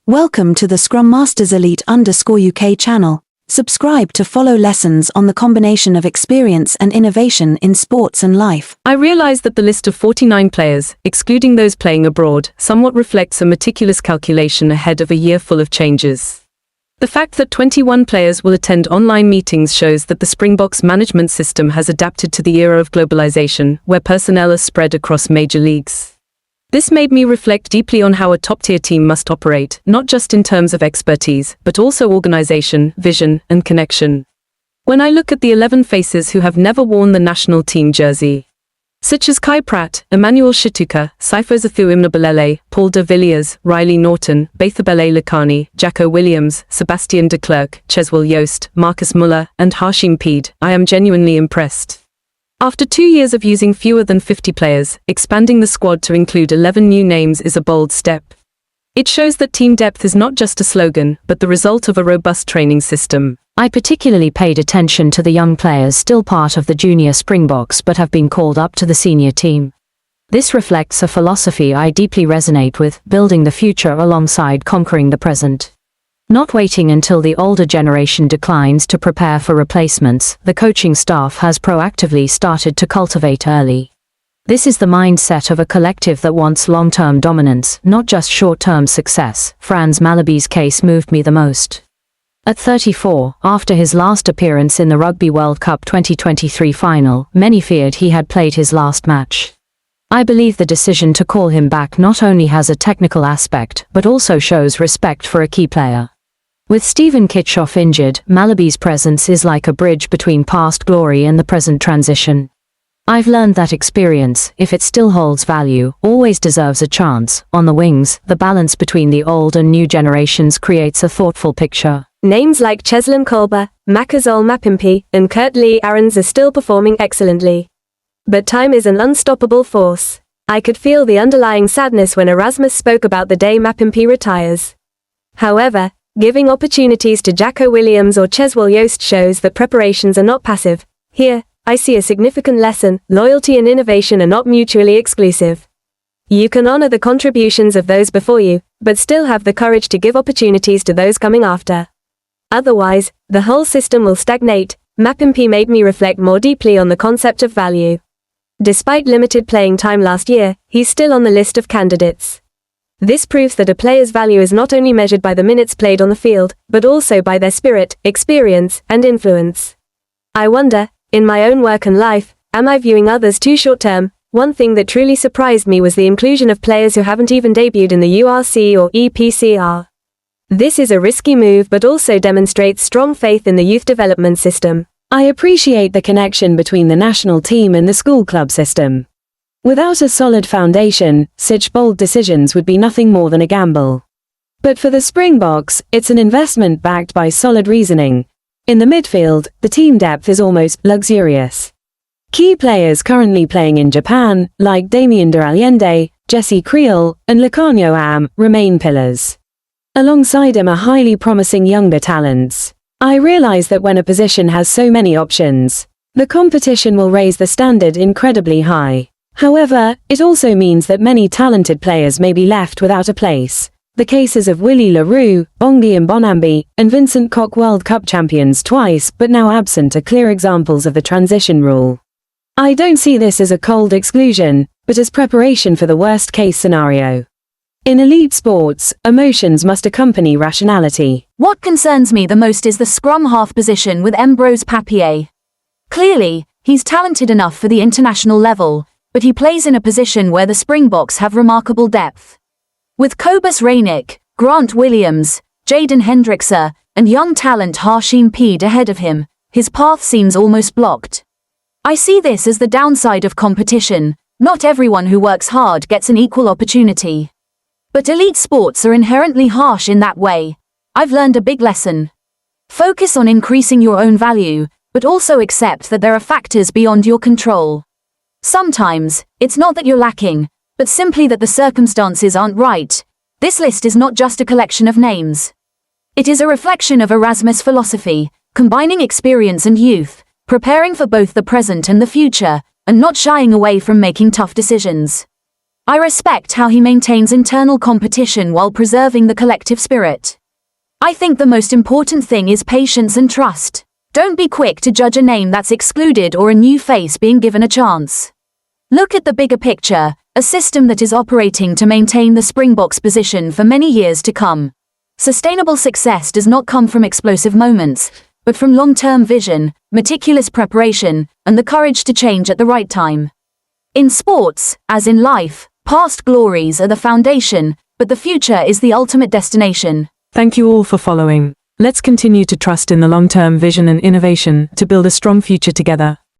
Welcome to the Scrum Masters Elite _UK channel. Subscribe to follow lessons on the combination of experience and innovation in sports and life. I realize that the list of 49 players, excluding those playing abroad, somewhat reflects a meticulous calculation ahead of a year full of changes. The fact that 21 players will attend online meetings shows that the Springboks management system has adapted to the era of globalization, where personnel are spread across major leagues. This made me reflect deeply on how a top-tier team must operate, not just in terms of expertise, but also organization, vision, and connection. When I look at the 11 faces who have never worn the national team jersey, such as Kai Pratt, Emmanuel Shituka, Saifozafu Imnabalele, Paul de Villiers, Riley Norton, Baithabele Lakani, Jacko Williams, Sebastian de Klerk, Cheswell Yost, Marcus Muller, and Hashim Peed, I am genuinely impressed. After 2 years of using fewer than 50 players, expanding the squad to include 11 new names is a bold step. It shows that team depth is not just a slogan, but the result of a robust training system. I particularly paid attention to the young players still part of the junior Springboks but have been called up to the senior team. This reflects a philosophy I deeply resonate with, building the future alongside conquering the present. Not waiting until the older generation declines to prepare for replacements, the coaching staff has proactively started to cultivate early. This is the mindset of a collective that wants long-term dominance, not just short-term success. Frans Malherbe's case moved me the most. At 34, after his last appearance in the Rugby World Cup 2023 final, many feared he had played his last match. I believe the decision to call him back not only has a technical aspect, but also shows respect for a key player. With Stephen Kitchoff injured, Malherbe's presence is like a bridge between past glory and the present transition. I've learned that experience, if it still holds value, always deserves a chance. On the wings, the balance between the old and new generations creates a thoughtful picture. Names like Cheslin Kolbe, Makazole Mapimpi, and Kurt Lee Aarons are still performing excellently. But time is an unstoppable force. I could feel the underlying sadness when Erasmus spoke about the day Mapimpi retires. However, giving opportunities to Jacko Williams or Cheswell Yost shows that preparations are not passive. Here, I see a significant lesson: loyalty and innovation are not mutually exclusive. You can honor the contributions of those before you, but still have the courage to give opportunities to those coming after. Otherwise, the whole system will stagnate. Mapimpi made me reflect more deeply on the concept of value. Despite limited playing time last year, he's still on the list of candidates. This proves that a player's value is not only measured by the minutes played on the field, but also by their spirit, experience, and influence. I wonder, in my own work and life, am I viewing others too short-term? One thing that truly surprised me was the inclusion of players who haven't even debuted in the URC or EPCR. This is a risky move but also demonstrates strong faith in the youth development system. I appreciate the connection between the national team and the school club system. Without a solid foundation, such bold decisions would be nothing more than a gamble. But for the Springboks, it's an investment backed by solid reasoning. In the midfield, the team depth is almost luxurious. Key players currently playing in Japan, like Damien de Allende, Jesse Creel, and Lucanio Am, remain pillars. Alongside him are highly promising younger talents. I realize that when a position has so many options, the competition will raise the standard incredibly high. However, it also means that many talented players may be left without a place. The cases of Willie LaRue, Bongi Mbonambi, and Vincent Koch, World Cup champions twice but now absent, are clear examples of the transition rule. I don't see this as a cold exclusion, but as preparation for the worst-case scenario. In elite sports, emotions must accompany rationality. What concerns me the most is the scrum half position with Ambrose Papier. Clearly, he's talented enough for the international level, but he plays in a position where the Springboks have remarkable depth. With Cobus Reinick, Grant Williams, Jaden Hendrickse, and young talent Hashim Peed ahead of him, his path seems almost blocked. I see this as the downside of competition. Not everyone who works hard gets an equal opportunity. But elite sports are inherently harsh in that way. I've learned a big lesson. Focus on increasing your own value, but also accept that there are factors beyond your control. Sometimes, it's not that you're lacking, but simply that the circumstances aren't right. This list is not just a collection of names. It is a reflection of Erasmus' philosophy, combining experience and youth, preparing for both the present and the future, and not shying away from making tough decisions. I respect how he maintains internal competition while preserving the collective spirit. I think the most important thing is patience and trust. Don't be quick to judge a name that's excluded or a new face being given a chance. Look at the bigger picture, a system that is operating to maintain the Springboks' position for many years to come. Sustainable success does not come from explosive moments, but from long-term vision, meticulous preparation, and the courage to change at the right time. In sports, as in life, past glories are the foundation, but the future is the ultimate destination. Thank you all for following. Let's continue to trust in the long-term vision and innovation to build a strong future together.